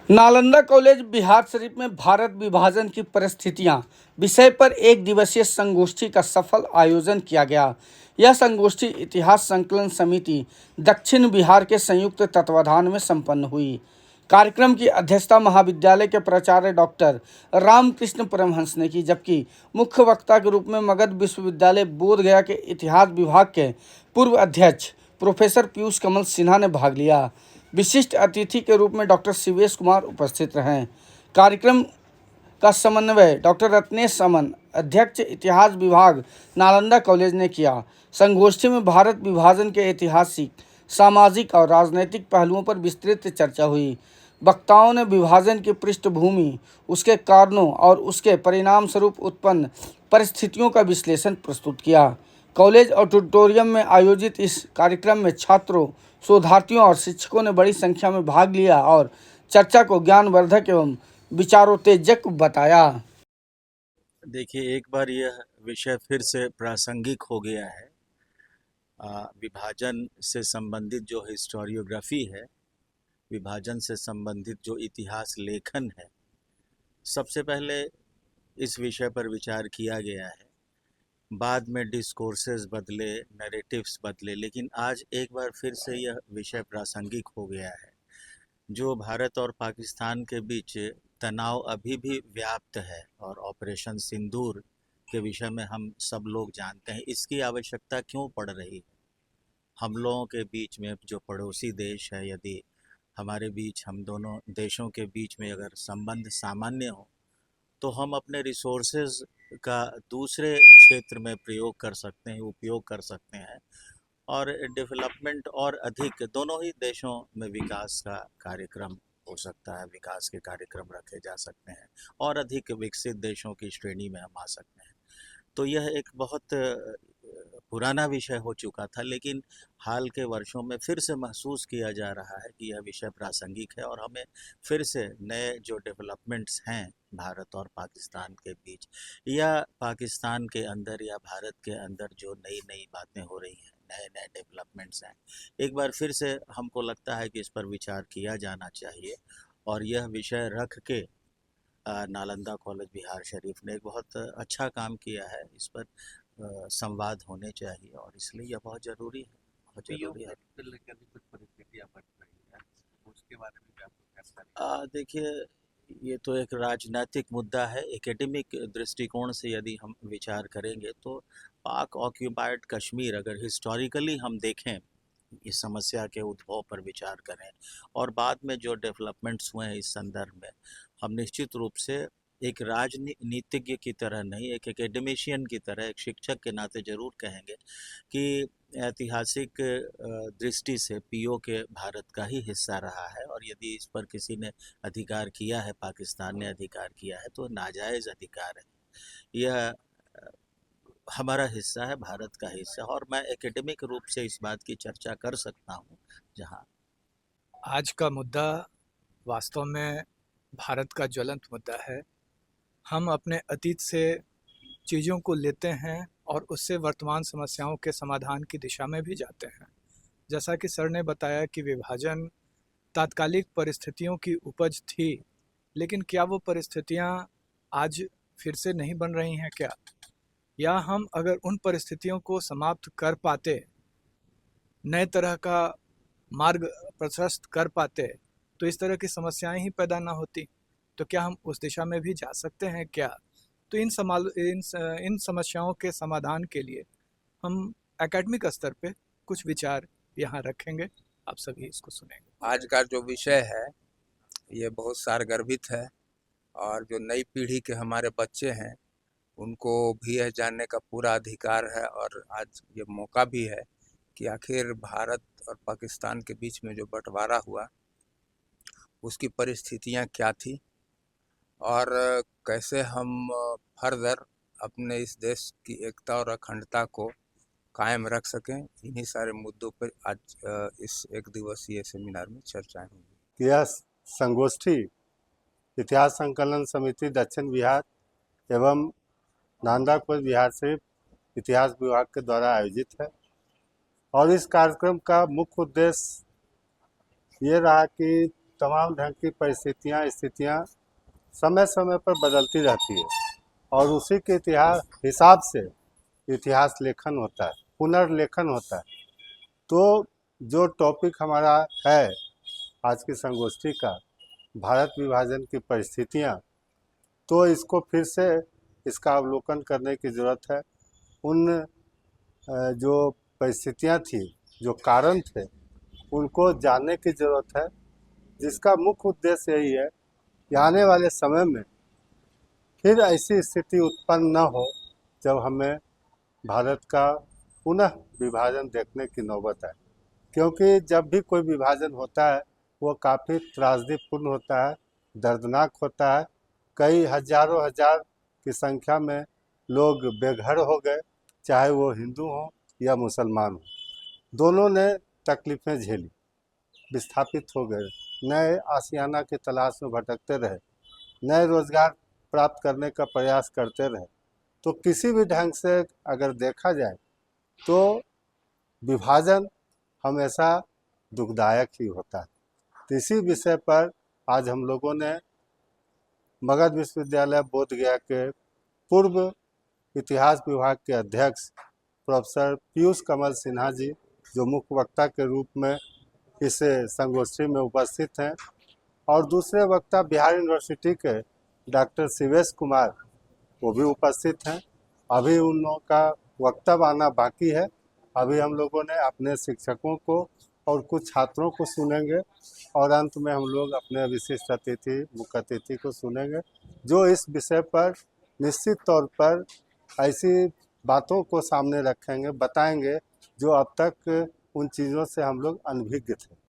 Nalanda college Bihar Sharif में भारत विभाजन की परिस्थितियां विषय पर एक दिवसीय संगोष्ठी का सफल आयोजन किया गया। यह संगोष्ठी इतिहास संकलन समिति दक्षिण बिहार के संयुक्त तत्वाधान में संपन्न हुई। कार्यक्रम की अध्यक्षता महाविद्यालय के प्राचार्य डॉक्टर रामकृष्ण परमहंस ने की, जबकि मुख्य वक्ता के रूप में मगध विश्वविद्यालय बोधगया के इतिहास विभाग के पूर्व अध्यक्ष प्रोफेसर पीयूष कमल सिन्हा ने भाग लिया। विशिष्ट अतिथि के रूप में डॉक्टर शिवेश कुमार उपस्थित रहे। कार्यक्रम का समन्वय डॉक्टर रत्नेश अमन, अध्यक्ष इतिहास विभाग नालंदा कॉलेज ने किया। संगोष्ठी में भारत विभाजन के ऐतिहासिक, सामाजिक और राजनैतिक पहलुओं पर विस्तृत चर्चा हुई। वक्ताओं ने विभाजन की पृष्ठभूमि, उसके कारणों और उसके परिणाम स्वरूप उत्पन्न परिस्थितियों का विश्लेषण प्रस्तुत किया। कॉलेज ऑडिटोरियम में आयोजित इस कार्यक्रम में छात्रों, शोधार्थियों और शिक्षकों ने बड़ी संख्या में भाग लिया और चर्चा को ज्ञानवर्धक एवं विचारोत्तेजक बताया। देखिए, एक बार यह विषय फिर से प्रासंगिक हो गया है। विभाजन से संबंधित जो हिस्टोरियोग्राफी है, विभाजन से संबंधित जो इतिहास लेखन है, सबसे पहले इस विषय पर विचार किया गया है। बाद में डिस्कोर्सेस बदले, नैरेटिव्स बदले, लेकिन आज एक बार फिर से यह विषय प्रासंगिक हो गया है। जो भारत और पाकिस्तान के बीच तनाव अभी भी व्याप्त है और ऑपरेशन सिंदूर के विषय में हम सब लोग जानते हैं, इसकी आवश्यकता क्यों पड़ रही है। हम लोगों के बीच में जो पड़ोसी देश है, यदि हमारे बीच, हम दोनों देशों के बीच में अगर संबंध सामान्य हो तो हम अपने रिसोर्सेज का दूसरे क्षेत्र में प्रयोग कर सकते हैं, उपयोग कर सकते हैं और डेवलपमेंट और अधिक, दोनों ही देशों में विकास का कार्यक्रम हो सकता है, विकास के कार्यक्रम रखे जा सकते हैं और अधिक विकसित देशों की श्रेणी में हम आ सकते हैं। तो यह एक बहुत पुराना विषय हो चुका था, लेकिन हाल के वर्षों में फिर से महसूस किया जा रहा है कि यह विषय प्रासंगिक है और हमें फिर से नए जो डेवलपमेंट्स हैं भारत और पाकिस्तान के बीच, या पाकिस्तान के अंदर या भारत के अंदर जो नई नई बातें हो रही हैं, नए नए डेवलपमेंट्स हैं, एक बार फिर से हमको लगता है कि इस पर विचार किया जाना चाहिए। और यह विषय रख के नालंदा कॉलेज बिहार शरीफ ने एक बहुत अच्छा काम किया है। इस पर संवाद होने चाहिए और इसलिए यह बहुत ज़रूरी है, बहुत ज़रूरी है। देखिए, ये तो एक राजनीतिक मुद्दा है। एकेडमिक दृष्टिकोण से यदि हम विचार करेंगे तो पाक ऑक्यूपाइड कश्मीर, अगर हिस्टोरिकली हम देखें, इस समस्या के उद्भव पर विचार करें और बाद में जो डेवलपमेंट्स हुए हैं इस संदर्भ में, हम निश्चित रूप से एक राजनीतिज्ञ की तरह नहीं, एक एकेडमिशियन की तरह, एक शिक्षक के नाते ज़रूर कहेंगे कि ऐतिहासिक दृष्टि से पीओके भारत का ही हिस्सा रहा है और यदि इस पर किसी ने अधिकार किया है, पाकिस्तान ने अधिकार किया है, तो नाजायज़ अधिकार है। यह हमारा हिस्सा है, भारत का हिस्सा, और मैं एकेडमिक रूप से इस बात की चर्चा कर सकता हूँ। जहाँ आज का मुद्दा वास्तव में भारत का ज्वलंत मुद्दा है। हम अपने अतीत से चीज़ों को लेते हैं और उससे वर्तमान समस्याओं के समाधान की दिशा में भी जाते हैं। जैसा कि सर ने बताया कि विभाजन तात्कालिक परिस्थितियों की उपज थी, लेकिन क्या वो परिस्थितियां आज फिर से नहीं बन रही हैं क्या? या हम अगर उन परिस्थितियों को समाप्त कर पाते, नए तरह का मार्ग प्रशस्त कर पाते, तो इस तरह की समस्याएं ही पैदा ना होती। तो क्या हम उस दिशा में भी जा सकते हैं क्या? तो इन समस्याओं के समाधान के लिए हम एकेडमिक स्तर पे कुछ विचार यहाँ रखेंगे, आप सभी इसको सुनेंगे। आज का जो विषय है ये बहुत सारगर्भित है और जो नई पीढ़ी के हमारे बच्चे हैं उनको भी यह जानने का पूरा अधिकार है और आज ये मौका भी है कि आखिर भारत और पाकिस्तान के बीच में जो बंटवारा हुआ उसकी परिस्थितियां क्या थी और कैसे हम फर्दर अपने इस देश की एकता और अखंडता को कायम रख सकें। इन्हीं सारे मुद्दों पर आज इस एक दिवसीय सेमिनार में चर्चाएं होंगी। यह संगोष्ठी इतिहास संकलन समिति दक्षिण बिहार एवं नालंदा कॉलेज बिहार शरीफ इतिहास विभाग के द्वारा आयोजित है और इस कार्यक्रम का मुख्य उद्देश्य ये रहा कि तमाम ढंग की परिस्थितियाँ स्थितियाँ समय समय पर बदलती रहती है और उसी के इतिहास हिसाब से इतिहास लेखन होता है, पुनर्लेखन होता है। तो जो टॉपिक हमारा है आज की संगोष्ठी का, भारत विभाजन की परिस्थितियाँ, तो इसको फिर से इसका अवलोकन करने की ज़रूरत है। उन जो परिस्थितियाँ थी, जो कारण थे, उनको जानने की ज़रूरत है, जिसका मुख्य उद्देश्य यही है कि आने वाले समय में फिर ऐसी स्थिति उत्पन्न न हो जब हमें भारत का पुनः विभाजन देखने की नौबत आए। क्योंकि जब भी कोई विभाजन होता है वो काफ़ी त्रासदीपूर्ण होता है, दर्दनाक होता है। कई हजारों हजार की संख्या में लोग बेघर हो गए, चाहे वो हिंदू हों या मुसलमान हों, दोनों ने तकलीफ़ें झेली, विस्थापित हो गए, नए आशियाना की तलाश में भटकते रहे, नए रोजगार प्राप्त करने का प्रयास करते रहे। तो किसी भी ढंग से अगर देखा जाए तो विभाजन हमेशा दुखदायक ही होता है। तो इसी विषय पर आज हम लोगों ने मगध विश्वविद्यालय बोधगया के पूर्व इतिहास विभाग के अध्यक्ष प्रोफेसर पीयूष कमल सिन्हा जी, जो मुख्य वक्ता के रूप में इस संगोष्ठी में उपस्थित हैं, और दूसरे वक्ता बिहार यूनिवर्सिटी के डॉक्टर शिवेश कुमार, वो भी उपस्थित हैं। अभी उन लोगों का वक्तव्य आना बाकी है। अभी हम लोगों ने अपने शिक्षकों को और कुछ छात्रों को सुनेंगे और अंत में हम लोग अपने विशिष्ट अतिथि, मुख्य अतिथि को सुनेंगे, जो इस विषय पर निश्चित तौर पर ऐसी बातों को सामने रखेंगे, बताएंगे जो अब तक उन चीज़ों से हम लोग अनभिज्ञ थे।